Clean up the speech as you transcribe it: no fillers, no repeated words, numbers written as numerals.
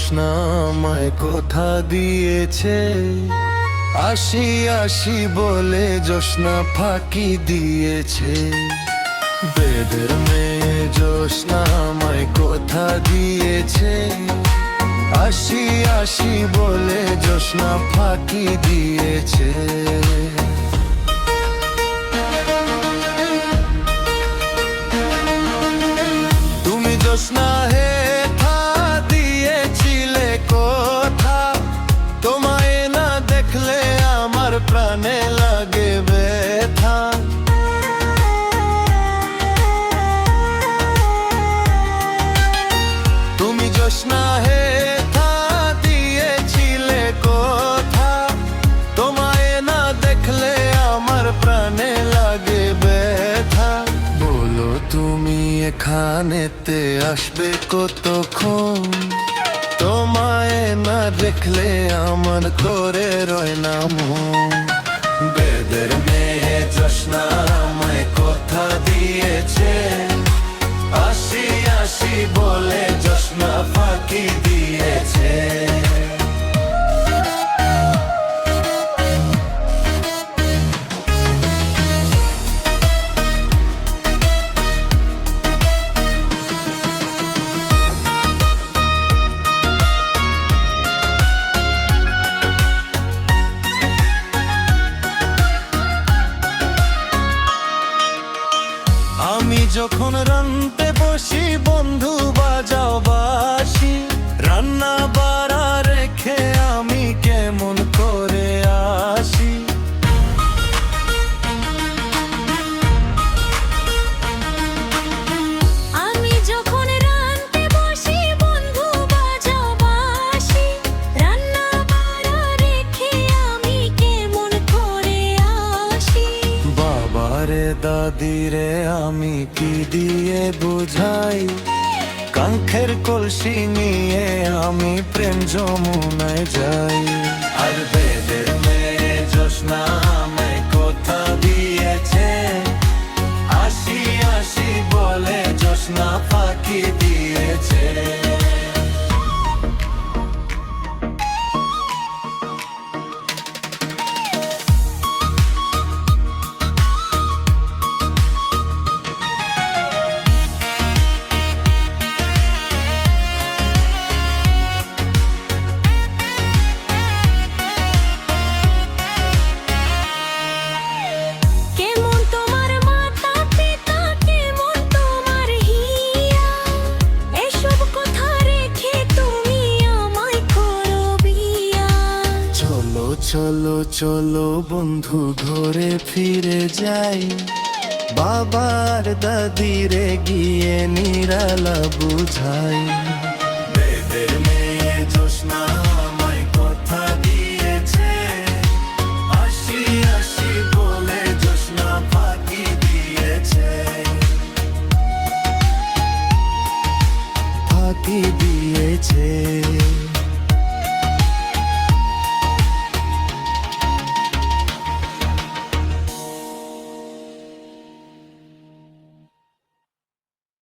জোছনা আমায় কথা দিয়েছে, আসি আসি বলে জোছনা ফাঁকি দিয়েছে। বেদের মেয়ে জোছনা আমায় কথা দিয়েছে, আসি আসি বলে জোছনা ফাঁকি দিয়েছে। তুমি জোছনা হে থা দিয়েছিলে কথা, তোমায় না দেখলে আমার প্রাণে লাগে ব্যথা। তুমি জোছনা হে থা দিয়েছিলে কথা, তোমায় না দেখলে আমার প্রাণে লাগে ব্যথা। বলো তুমি এখানেতে আসবে কতক্ষণ, তোমায় না দেখলে আমার করে রয় না মন। বেদের মেয়ে জোছনা আমায় কথা দিয়েছে, আসি আসি বলে জোছনা ফাঁকি দিয়েছে। আমি যখন রান্তে বসি বন্ধু বাজাও বাঁশি, রান্না বাড়া রেখে আমি কেমন করে আসি। আমি যখন রান্তে বসি বন্ধু বাজাও বাঁশি, রান্না বাড়া রেখে আমি কেমন করে আসি। বাবারে দাদিরে আমি কি দিয়ে বুঝাই, কাঙ্খের কলসি নিয়ে আমি প্রেম যমুনায় যাই। আর বেদের মেয়ে জোছনা আমায় কথা দিয়েছে, আসি আসি বলে জোছনা ফাঁকি দিয়েছে। কেমন তোমার মাতা পিতা, কেমন তোমার হিয়া, এসব কথা রেখে তুমি আমায় করো বিয়া। চলো চলো চলো বন্ধু ঘরে ফিরে যাই, বাবার দাদিরে গিয়ে নিরালা বুঝাই।